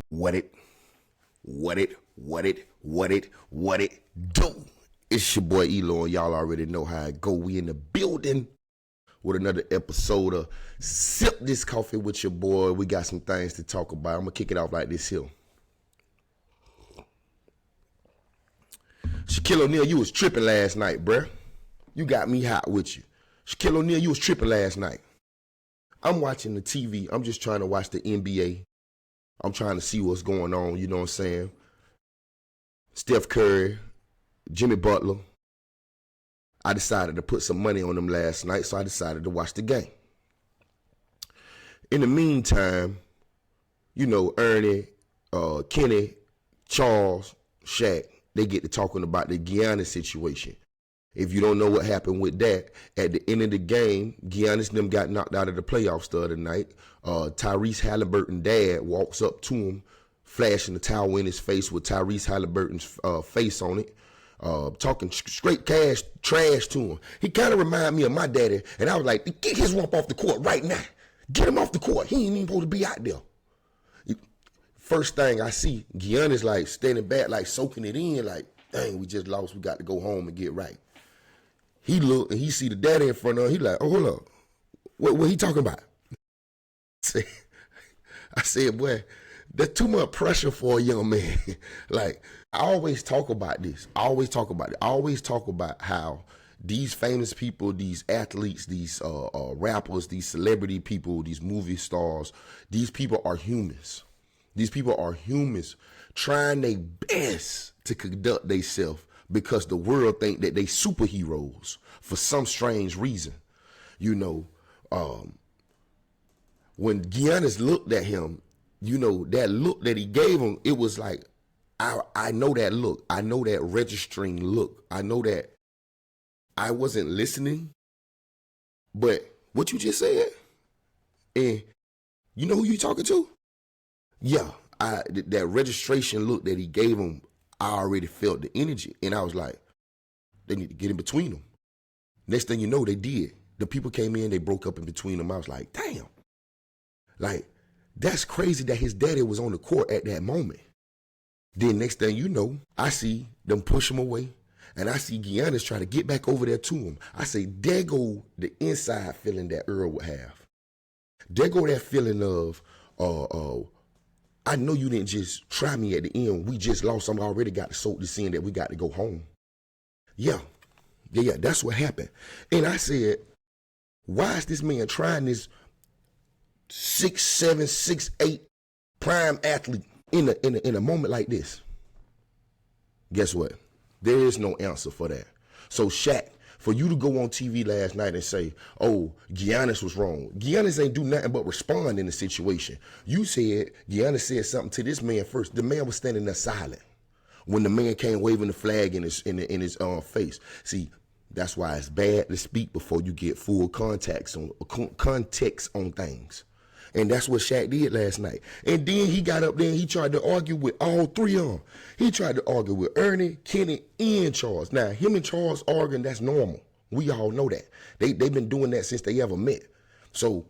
What it do? It's your boy ELOOO, and y'all already know how it go. We in the building with another episode of Sip This Coffee with your boy. We got some things to talk about. I'm gonna kick it off like this here. Shaquille O'Neal, you was tripping last night, bruh. You got me hot with you. Shaquille O'Neal, you was tripping last night. I'm watching the TV. I'm just trying to watch the NBA. I'm trying to see what's going on, you know what I'm saying? Steph Curry, Jimmy Butler. I decided to put some money on them last night, so I decided to watch the game. In the meantime, you know, Ernie, Kenny, Charles, Shaq, they get to talking about the Giannis situation. If you don't know what happened with that, at the end of the game, Giannis and them got knocked out of the playoffs the other night. Tyrese Halliburton's dad walks up to him, flashing the towel in his face with Tyrese Halliburton's face on it, talking straight trash to him. He kind of reminded me of my daddy, and I was like, get his rump off the court right now. Get him off the court. He ain't even supposed to be out there. First thing I see, Giannis like standing back, like soaking it in, like, dang, we just lost. We got to go home and get right. He look and he see the daddy in front of him. He like, oh, hold up. What he talking about? I said, boy, that's too much pressure for a young man. Like, I always talk about this. I always talk about how these famous people, these athletes, these rappers, these celebrity people, these movie stars, these people are humans. These people are humans trying their best to conduct themselves because the world think that they superheroes for some strange reason. You know, when Giannis looked at him, you know, that look that he gave him, it was like, I know that look. I know that registering look. I know that I wasn't listening, but what you just said, and you know who you talking to? Yeah, that registration look that he gave him, I already felt the energy, and I was like, they need to get in between them. Next thing you know, they did. The people came in, they broke up in between them. I was like, damn. Like, that's crazy that his daddy was on the court at that moment. Then next thing you know, I see them push him away, and I see Giannis try to get back over there to him. I say, there go the inside feeling that Earl would have. There go that feeling of, I know you didn't just try me at the end. We just lost. I already got to soak this in that we got to go home. Yeah, that's what happened. And I said, why is this man trying this 6'7", 6'8" prime athlete in a moment like this? Guess what? There is no answer for that. So Shaq, for you to go on TV last night and say, oh, Giannis was wrong. Giannis ain't do nothing but respond in the situation. You said Giannis said something to this man first. The man was standing there silent when the man came waving the flag in his face. See, that's why it's bad to speak before you get full context on things. And that's what Shaq did last night. And then he got up there and he tried to argue with all three of them. He tried to argue with Ernie, Kenny, and Charles. Now, him and Charles arguing, that's normal. We all know that. They've been doing that since they ever met. So,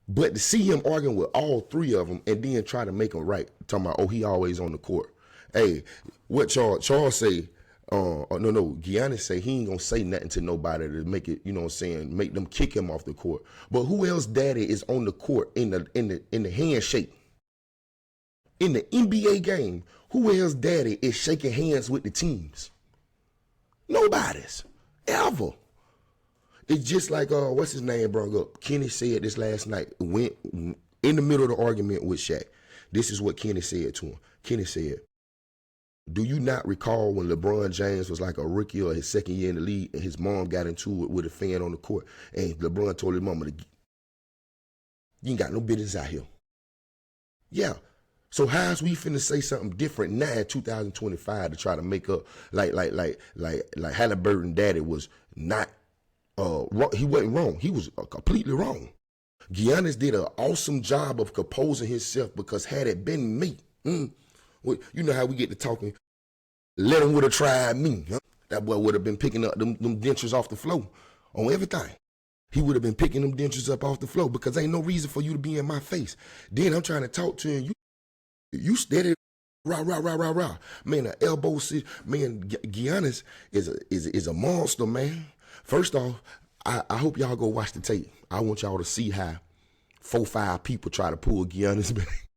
but to see him arguing with all three of them and then try to make them right, talking about, oh, he always on the court. Hey, what Charles say, Giannis say he ain't gonna say nothing to nobody to make it, you know what I'm saying, make them kick him off the court. But who else daddy is on the court in the handshake? In the NBA game, who else daddy is shaking hands with the teams? Nobody's. Ever. It's just like, what's his name brought up? Kenny said this last night, went in the middle of the argument with Shaq. This is what Kenny said to him. Kenny said, do you not recall when LeBron James was like a rookie or his second year in the league and his mom got into it with a fan on the court and LeBron told his mama, you ain't got no business out here. Yeah. So how's we finna say something different now in 2025 to try to make up like Halliburton daddy was not, he wasn't wrong. He was completely wrong. Giannis did an awesome job of composing himself because had it been me, you know how we get to talking, let him would have tried me. Huh? That boy would have been picking up them dentures off the floor on everything. He would have been picking them dentures up off the floor because ain't no reason for you to be in my face. Then I'm trying to talk to you. You steady, rah, rah, rah, rah, rah. Man, the elbow, man, Giannis is a monster, man. First off, I hope y'all go watch the tape. I want y'all to see how 4-5 people try to pull Giannis back.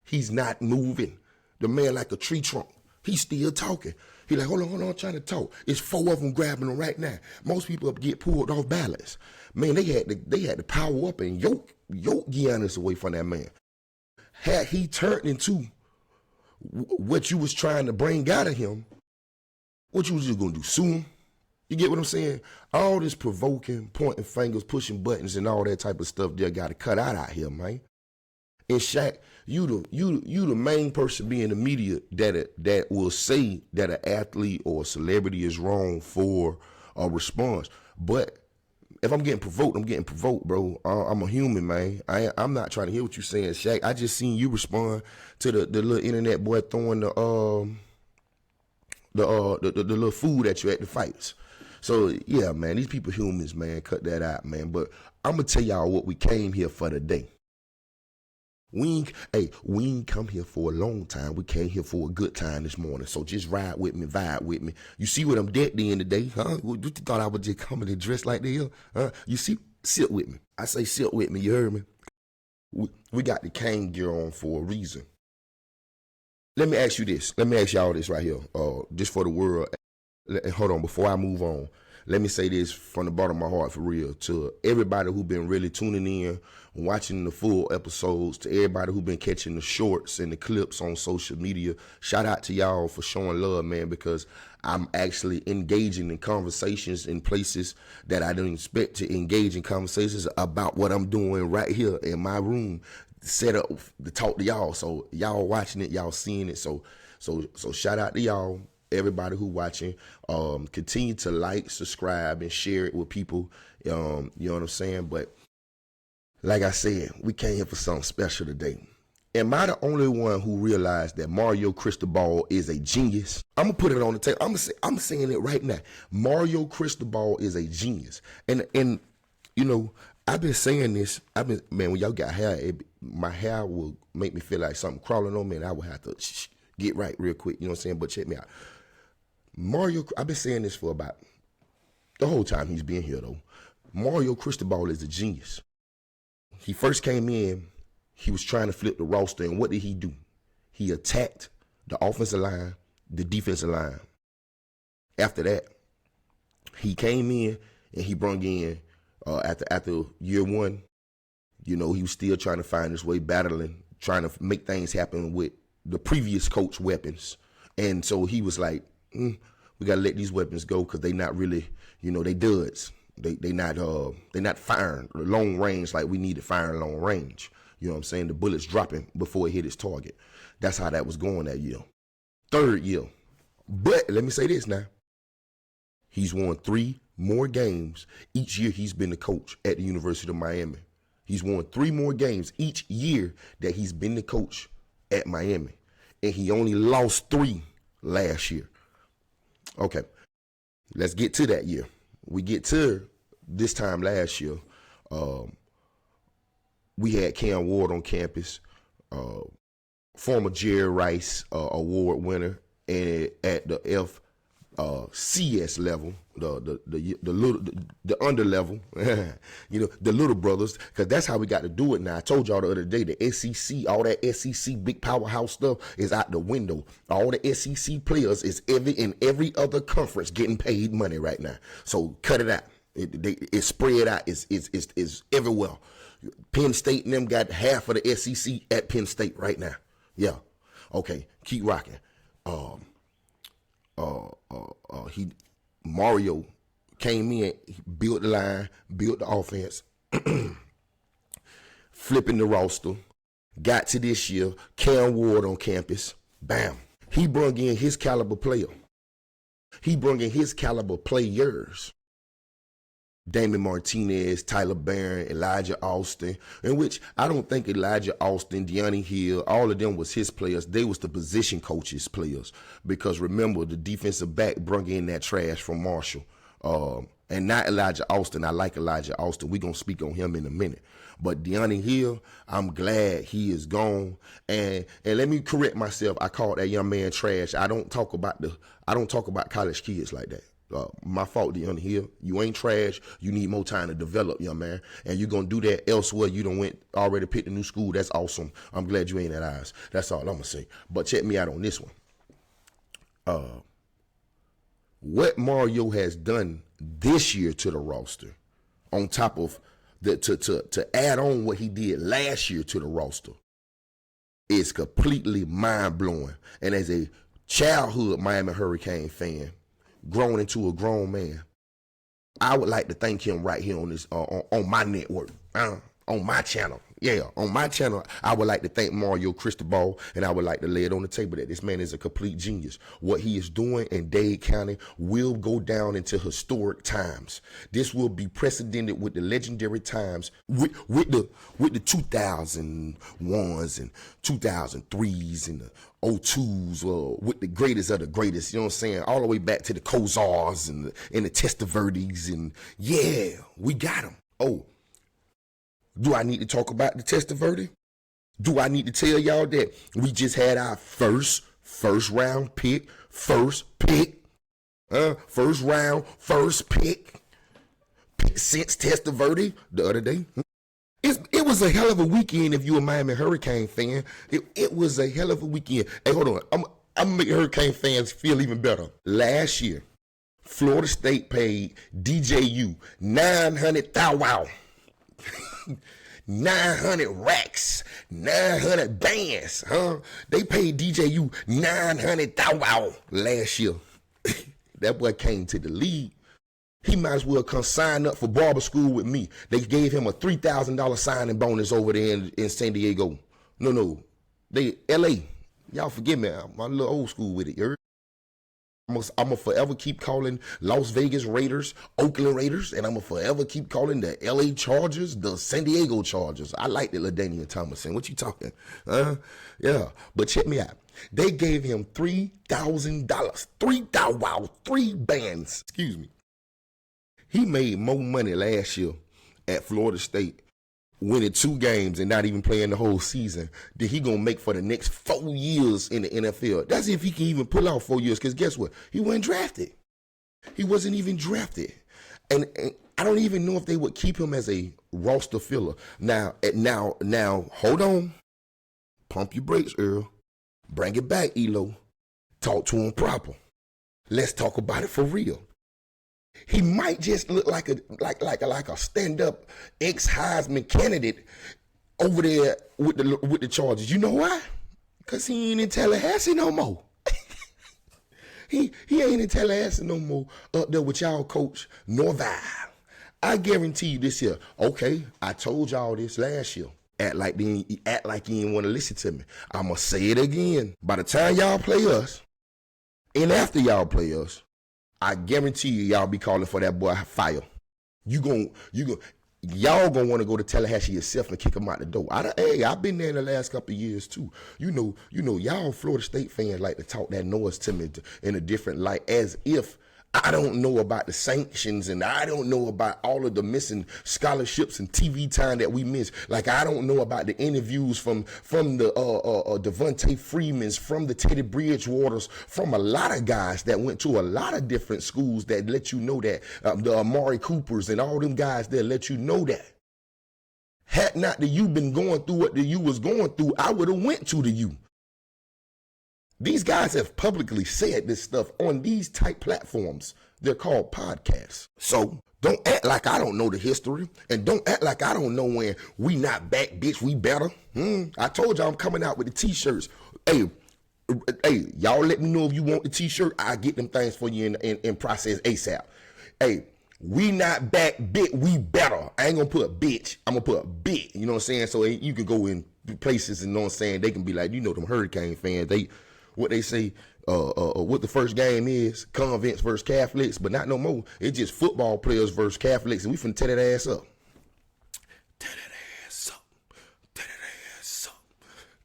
He's not moving. The man like a tree trunk. He's still talking. He like, hold on, I'm trying to talk. It's 4 of them grabbing him right now. Most people get pulled off balance. Man, they had to power up and yoke Giannis away from that man. Had he turned into what you was trying to bring out of him, what you was just gonna do, sue him? You get what I'm saying? All this provoking, pointing fingers, pushing buttons, and all that type of stuff they got to cut out here, man. And Shaq, you the main person being the media that will say that an athlete or a celebrity is wrong for a response. But if I'm getting provoked, bro. I'm a human, man. I'm not trying to hear what you're saying, Shaq. I just seen you respond to the little internet boy throwing the little food at you at the fights. So yeah, man, these people humans, man. Cut that out, man. But I'm gonna tell y'all what we came here for today. We ain't come here for a long time. We came here for a good time this morning. So just ride with me, vibe with me. You see what I'm decked in today, huh? What you thought I was just coming and dressed like this, huh? You see, sit with me. I say sit with me, you heard me? We got the cane gear on for a reason. Let me ask you this. Let me ask y'all this right here. Just for the world. Hold on, before I move on, let me say this from the bottom of my heart for real to everybody who been really tuning in, watching the full episodes, to everybody who been catching the shorts and the clips on social media. Shout out to y'all for showing love, man, because I'm actually engaging in conversations in places that I didn't expect to engage in conversations about what I'm doing right here in my room, set up to talk to y'all. So y'all watching it, y'all seeing it. So shout out to y'all. Everybody who watching, continue to like, subscribe, and share it with people. You know what I'm saying? But like I said, we came here for something special today. Am I the only one who realized that Mario Cristobal is a genius? I'm gonna put it on the table. I'm saying it right now. Mario Cristobal is a genius, and you know, I've been saying this. Man, when y'all got hair, my hair will make me feel like something crawling on me, and I will have to get right real quick. You know what I'm saying? But check me out. Mario, I've been saying this for about the whole time he's been here, though. Mario Cristobal is a genius. He first came in, he was trying to flip the roster, and what did he do? He attacked the offensive line, the defensive line. After that, he came in and he brought in, after year one, you know, he was still trying to find his way, battling, trying to make things happen with the previous coach weapons. And so he was like, we gotta let these weapons go because they not really, you know, they duds. They not firing long range like we need to fire long range. You know what I'm saying? The bullets dropping before it hit its target. That's how that was going that year. Third year. But let me say this now. He's won 3 more games each year he's been the coach at the University of Miami. He's won 3 more games each year that he's been the coach at Miami. And he only lost 3 last year. Okay, let's get to that year. We get to this time last year. We had Cam Ward on campus, former Jerry Rice award winner, and at the FCS level, the under level, you know, the little brothers, because that's how we got to do it now. I told y'all the other day, the SEC, all that SEC big powerhouse stuff is out the window. All the SEC players is in every other conference getting paid money right now. So cut it out. It's spread out. It's everywhere. Penn State and them got half of the SEC at Penn State right now. Yeah. Okay. Keep rocking. Mario came in, he built the line, built the offense, flipping the roster, got to this year, Cam Ward on campus, bam. He brung in his caliber player. He brung in his caliber players. Damon Martinez, Tyler Barron, Elijah Austin, in which I don't think Elijah Austin, De'Anni Hill, all of them was his players. They was the position coaches' players. Because remember, the defensive back brung in that trash from Marshall, And not Elijah Austin. I like Elijah Austin. We're going to speak on him in a minute. But De'Anthony Hill, I'm glad he is gone. And let me correct myself. I called that young man trash. I don't talk about college kids like that. My fault, De'Anthony Hill. You ain't trash. You need more time to develop, young man. And you're going to do that elsewhere. You done already picked a new school. That's awesome. I'm glad you ain't at ours. That's all I'm going to say. But check me out on this one. What Mario has done this year to the roster, on top of to add on what he did last year to the roster, is completely mind-blowing. And as a childhood Miami Hurricane fan, grown into a grown man, I would like to thank him right here on this on my network, on my channel. Yeah, on my channel, I would like to thank Mario Cristobal, and I would like to lay it on the table that this man is a complete genius. What he is doing in Dade County will go down into historic times. This will be precedented with the legendary times, with the 2001s and 2003s and the 02s, with the greatest of the greatest, you know what I'm saying? All the way back to the Kozars and the Testaverdes, and yeah, we got them. Oh, do I need to talk about the Testaverde? Do I need to tell y'all that we just had our first round pick, first pick since Testaverde the other day? It was a hell of a weekend if you're a Miami Hurricane fan. It was a hell of a weekend. Hey, hold on. I'm going to make Hurricane fans feel even better. Last year, Florida State paid DJU $900,000. 900 racks, 900 bands, huh? They paid DJU $900,000 last year. That boy came to the league. He might as well come sign up for barber school with me. They gave him a $3,000 signing bonus over there in San Diego. No, they LA. Y'all forgive me. I'm a little old school with it. You heard? I'm gonna forever keep calling Las Vegas Raiders Oakland Raiders, and I'm gonna forever keep calling the LA Chargers the San Diego Chargers. I like the LaDainian Tomlinson. What you talking? Yeah. But check me out. They gave him $3,000. Three bands. Excuse me. He made more money last year at Florida State, winning 2 games and not even playing the whole season, that he gonna make for the next 4 years in the NFL. That's if he can even pull out 4 years, because guess what? He wasn't drafted. He wasn't even drafted. And I don't even know if they would keep him as a roster filler. Now, hold on. Pump your brakes, Earl. Bring it back, ELOOO. Talk to him proper. Let's talk about it for real. He might just look like a stand-up ex-Heisman candidate over there with the Chargers. You know why? Because he ain't in Tallahassee no more. he ain't in Tallahassee no more up there with y'all coach Norvell. I guarantee you this year. Okay, I told y'all this last year. Act like you didn't want to listen to me. I'm going to say it again. By the time y'all play us, and after y'all play us, I guarantee you, y'all be calling for that boy fire. Y'all gonna want to go to Tallahassee yourself and kick him out the door. I've been there in the last couple of years too. You know, y'all Florida State fans like to talk that noise to me in a different light, as if I don't know about the sanctions and I don't know about all of the missing scholarships and TV time that we miss. Like I don't know about the interviews from the Devontae Freemans, from the Teddy Bridgewaters, from a lot of guys that went to a lot of different schools that let you know that, the Amari Coopers and all them guys that let you know that. Had not the U been going through what the U was going through, I would have went to the U. These guys have publicly said this stuff on these type platforms. They're called podcasts. So don't act like I don't know the history, and don't act like I don't know when we not back, bitch, we better. I told y'all I'm coming out with the t-shirts. Hey, y'all let me know if you want the t-shirt. I get them things for you in process ASAP. Hey, we not back, bitch, we better. I ain't gonna put bitch. I'm gonna put bit. You know what I'm saying? So you can go in places and, you know what I'm saying, they can be like, them Hurricane fans, what they say, what the first game is, convents versus Catholics, but not no more. It's just football players versus Catholics, and we finna tear that ass up. Tear that ass up. Tear that ass up.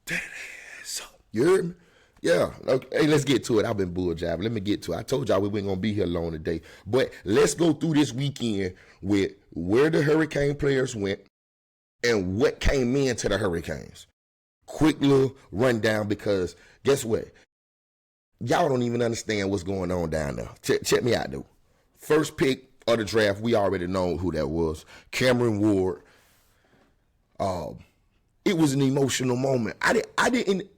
Tear that ass up. You heard me? Yeah. Okay. Hey, let's get to it. I've been bull jiving. Let me get to it. I told y'all we weren't gonna be here long today, but let's go through this weekend with where the Hurricane players went and what came into the Hurricanes. Quick little rundown because guess what? Y'all don't even understand what's going on down there. Check me out though. First pick of the draft, we already know who that was. Cameron Ward. It was an emotional moment. I didn't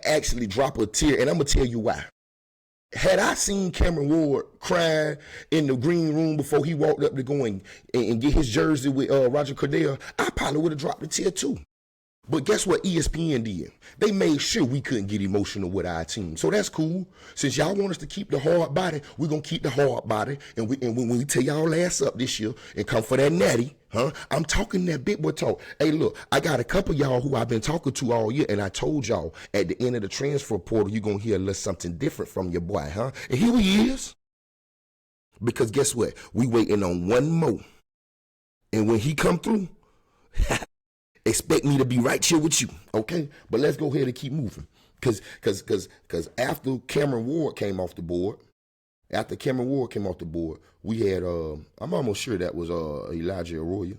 actually drop a tear, and I'm gonna tell you why. Had I seen Cameron Ward crying in the green room before he walked up to go and get his jersey with Roger Goodell, I probably would have dropped a tear too. But guess what ESPN did? They made sure we couldn't get emotional with our team. So that's cool. Since y'all want us to keep the hard body, we're going to keep the hard body. And when we tell y'all ass up this year and come for that natty, I'm talking that big boy talk. Hey, look, I got a couple of y'all who I've been talking to all year, and I told y'all at the end of the transfer portal, you're going to hear a little something different from your boy, And here he is. Because guess what? We waiting on one more. And when he come through, expect me to be right here with you, okay? But let's go ahead and keep moving. Because after Cameron Ward came off the board, we had, I'm almost sure that was Elijah Arroyo.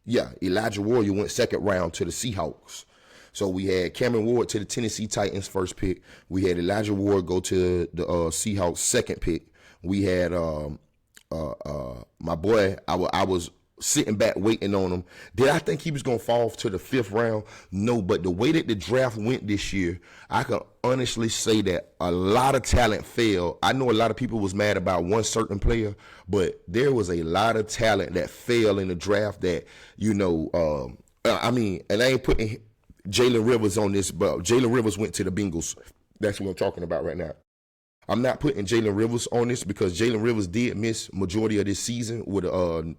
Yeah, Elijah Arroyo went second round to the Seahawks. So we had Cameron Ward to the Tennessee Titans first pick. We had Elijah Ward go to the Seahawks second pick. We had my boy, I was sitting back waiting on him. Did I think he was going to fall to the fifth round? No, but the way that the draft went this year, I can honestly say that a lot of talent fell. I know a lot of people was mad about one certain player, but there was a lot of talent that fell in the draft that, and I ain't putting Jalen Rivers on this, but Jalen Rivers went to the Bengals. That's what I'm talking about right now. I'm not putting Jalen Rivers on this because Jalen Rivers did miss majority of this season with an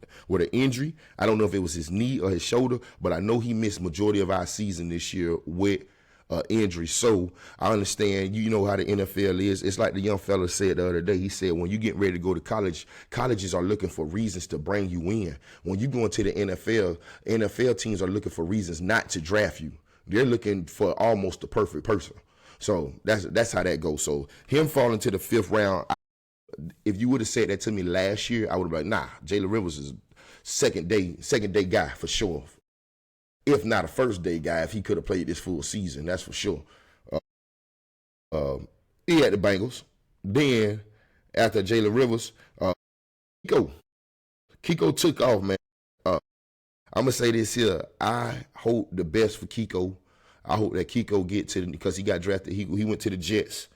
injury. I don't know if it was his knee or his shoulder, but I know he missed majority of our season this year with injury. So I understand, you know how the NFL is. It's like the young fella said the other day. He said when you get ready to go to college, colleges are looking for reasons to bring you in. When you go into the NFL teams are looking for reasons not to draft you. They're looking for almost the perfect person. So that's how that goes. So him falling to the fifth round, if you would have said that to me last year, I would have been like, nah, Jalen Rivers is second day guy for sure. If not a first day guy, if he could have played this full season, that's for sure. He had the Bengals. Then after Jalen Rivers, Kiko took off, man. I'm gonna say this here. I hope the best for Kiko. I hope that Kiko get to because he got drafted. He went to the Jets.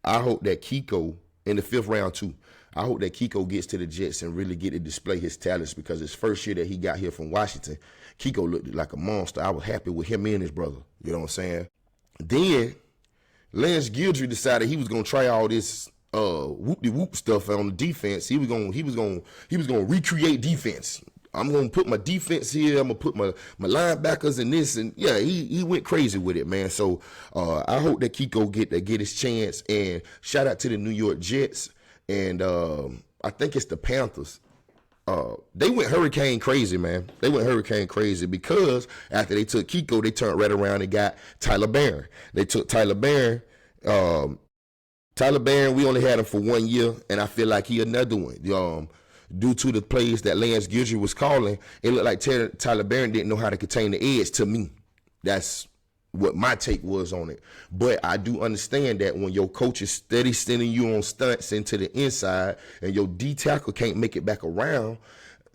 I hope that Kiko in the fifth round too. I hope that Kiko gets to the Jets and really get to display his talents because his first year that he got here from Washington, Kiko looked like a monster. I was happy with him and his brother. You know what I'm saying? Then Lance Guidry decided he was gonna try all this whoop-de-whoop stuff on the defense. He was gonna recreate defense. I'm going to put my defense here. I'm going to put my linebackers in this. And, yeah, he went crazy with it, man. So I hope that Kiko get his chance. And shout out to the New York Jets. And I think it's the Panthers. They went hurricane crazy, man. They went hurricane crazy because after they took Kiko, they turned right around and got Tyler Barron. They took Tyler Barron. Tyler Barron, we only had him for 1 year, and I feel like he another one. Due to the plays that Lance Guidry was calling, it looked like Tyler Barron didn't know how to contain the edge to me. That's what my take was on it. But I do understand that when your coach is steady sending you on stunts into the inside and your D tackle can't make it back around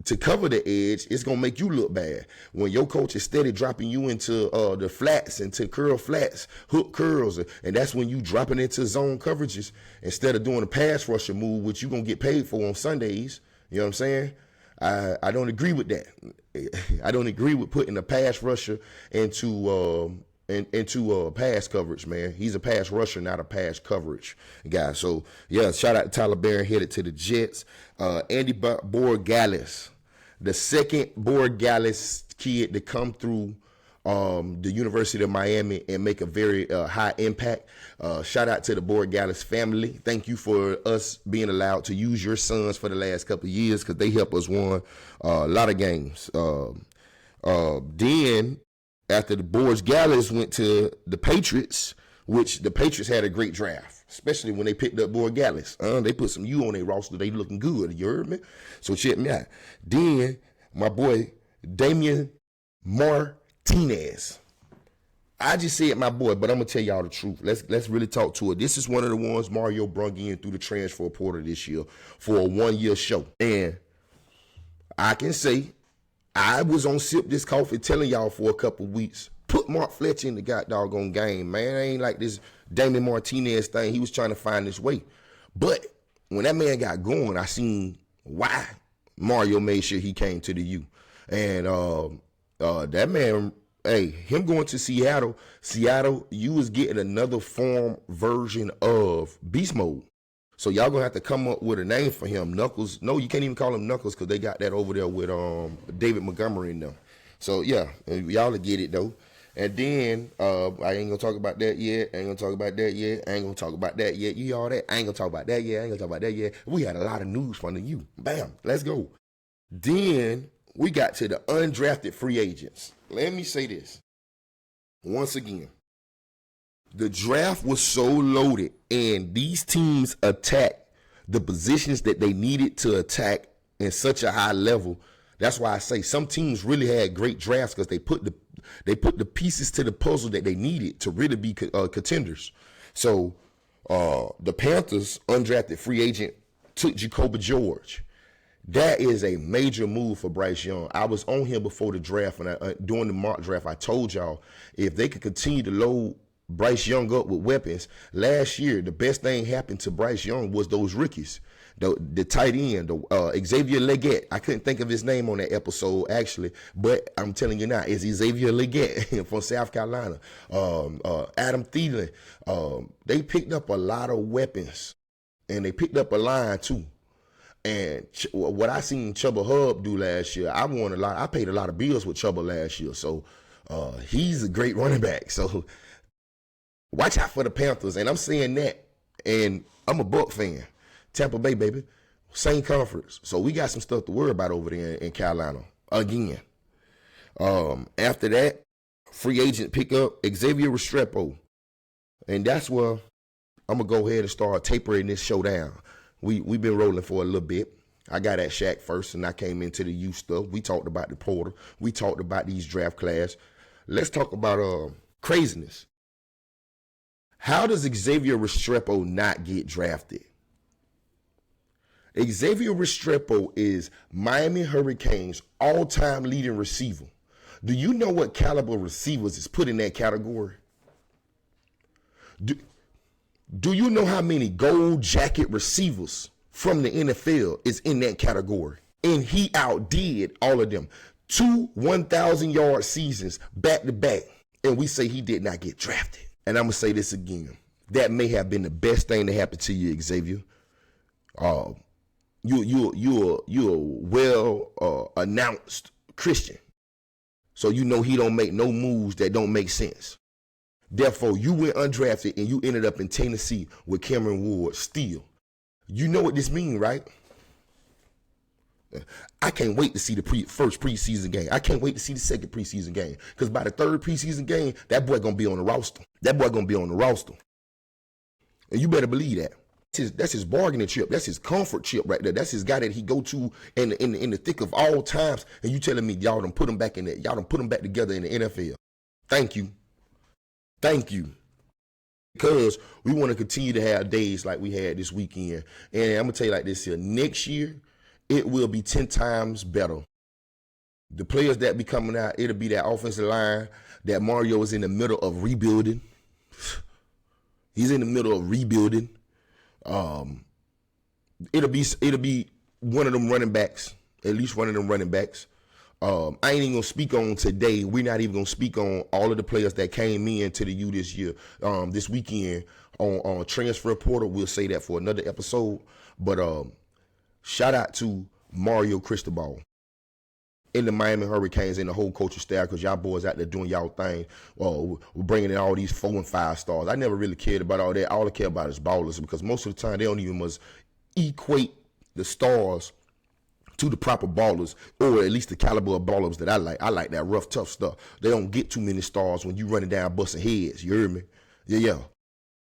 to cover the edge, it's going to make you look bad. When your coach is steady dropping you into the flats, into curl flats, hook curls, and that's when you dropping into zone coverages instead of doing a pass rusher move, which you're going to get paid for on Sundays. You know what I'm saying? I don't agree with that. I don't agree with putting a pass rusher into pass coverage, man. He's a pass rusher, not a pass coverage guy. So, yeah, shout out to Tyler Barron, headed to the Jets. Andy Borregales, the second Borregales kid to come through the University of Miami and make a very high impact. Shout out to the Borregales family. Thank you for us being allowed to use your sons for the last couple of years because they helped us win a lot of games. Then after the Borregales went to the Patriots, which the Patriots had a great draft, especially when they picked up boy Giannis. They put some U on their roster. They looking good. You heard me? So check me out. Then my boy Damian Martinez. I just said my boy, but I'm gonna tell y'all the truth. Let's really talk to it. This is one of the ones Mario brung in through the transfer portal this year for a 1-year show. And I can say I was on Sip This Coffee telling y'all for a couple weeks, put Mark Fletcher in the goddamn game, man. I ain't like this Damian Martinez thing. He was trying to find his way. But when that man got going, I seen why Mario made sure he came to the U. And that man, hey, him going to Seattle, you was getting another form version of Beast Mode. So y'all gonna have to come up with a name for him. Knuckles. No, you can't even call him Knuckles because they got that over there with David Montgomery in them. So yeah, y'all will get it though. And then I ain't gonna talk about that yet. You all that. I ain't gonna talk about that yet. We had a lot of news from the U. Bam, let's go. Then we got to the undrafted free agents. Let me say this once again. The draft was so loaded, and these teams attacked the positions that they needed to attack in such a high level. That's why I say some teams really had great drafts because they put the pieces to the puzzle that they needed to really be contenders. So the Panthers undrafted free agent took Jacoby George. That is a major move for Bryce Young. I was on here before the draft, and during the mock draft, I told y'all if they could continue to load Bryce Young up with weapons. Last year, the best thing happened to Bryce Young was those rookies. The tight end, Xavier Leggett. I couldn't think of his name on that episode, actually, but I'm telling you now, it's Xavier Leggett from South Carolina. Adam Thielen. They picked up a lot of weapons, and they picked up a line, too. And what I seen Chuba Hubbard do last year, I paid a lot of bills with Chuba last year, so he's a great running back. So watch out for the Panthers, and I'm saying that, and I'm a Buck fan. Tampa Bay, baby, same conference. So we got some stuff to worry about over there in Carolina again. After that, free agent pickup, Xavier Restrepo. And that's where I'm going to go ahead and start tapering this show down. We've been rolling for a little bit. I got at Shaq first, and I came into the youth stuff. We talked about the portal. We talked about these draft class. Let's talk about craziness. How does Xavier Restrepo not get drafted? Xavier Restrepo is Miami Hurricanes' all-time leading receiver. Do you know what caliber receivers is put in that category? Do you know how many gold jacket receivers from the NFL is in that category? And he outdid all of them. 2 1,000-yard seasons back to back. And we say he did not get drafted. And I'm going to say this again. That may have been the best thing to happen to you, Xavier. You're a well announced Christian. So you know he don't make no moves that don't make sense. Therefore, you went undrafted and you ended up in Tennessee with Cameron Ward still. You know what this means, right? I can't wait to see the first preseason game. I can't wait to see the second preseason game. Because by the third preseason game, that boy going to be on the roster. And you better believe that. That's his bargaining chip. That's his comfort chip right there. That's his guy that he go to in the thick of all times. And you telling me y'all done put him back in there. Y'all done put him back together in the NFL. Thank you. Because we want to continue to have days like we had this weekend. And I'm going to tell you like this here. Next year, it will be 10 times better. The players that be coming out, it'll be that offensive line that Mario is in the middle of rebuilding. He's in the middle of rebuilding. It'll be one of them running backs, at least one of them running backs. I ain't even gonna speak on today. We're not even gonna speak on all of the players that came in to the U this year, this weekend on transfer portal. We'll say that for another episode. But shout out to Mario Cristobal in the Miami Hurricanes and the whole coaching staff, because y'all boys out there doing y'all thing. We're bringing in all these 4 and 5 stars. I never really cared about all that. All I care about is ballers, because most of the time they don't even must equate the stars to the proper ballers, or at least the caliber of ballers that I like. I like that rough, tough stuff. They don't get too many stars when you running down busting heads. You heard me? Yeah.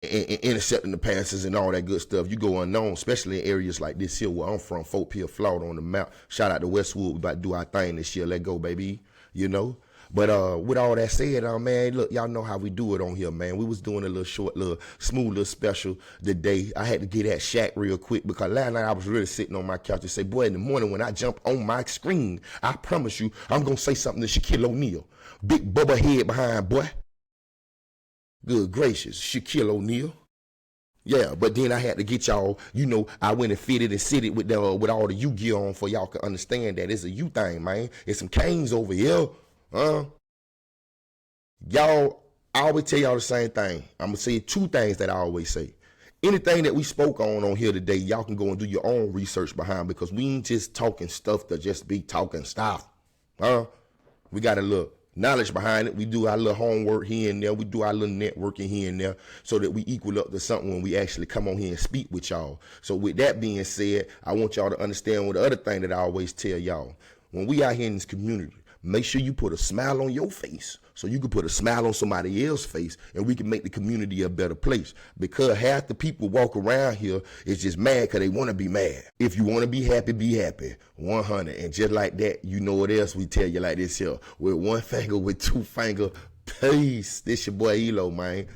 intercepting the passes and all that good stuff. You go unknown, especially in areas like this here where I'm from, Fort Pierre, Florida on the map. Shout out to Westwood. We about to do our thing this year. Let go, baby. You know? But with all that said, man, look, y'all know how we do it on here, man. We was doing a little short, little smooth, little special today. I had to get that Shaq real quick because last night I was really sitting on my couch and say, boy, in the morning when I jump on my screen, I promise you, I'm gonna say something to Shaquille O'Neal. Big bubba head behind, boy. Good gracious, Shaquille O'Neal. Yeah, but then I had to get y'all, you know, I went and fitted and sitted with all the U gear on for y'all to understand that it's a U thing, man. It's some canes over here. Y'all, I always tell y'all the same thing. I'm going to say two things that I always say. Anything that we spoke on here today, y'all can go and do your own research behind because we ain't just talking stuff to just be talking stuff. We got a little knowledge behind it. We do our little homework here and there. We do our little networking here and there so that we equal up to something when we actually come on here and speak with y'all. So with that being said, I want y'all to understand what the other thing that I always tell y'all. When we out here in this community, make sure you put a smile on your face so you can put a smile on somebody else's face and we can make the community a better place. Because half the people walk around here is just mad because they want to be mad. If you want to be happy, be happy. 100. And just like that, you know what else we tell you like this here. With one finger, with two finger, peace. This your boy ELOOO, man.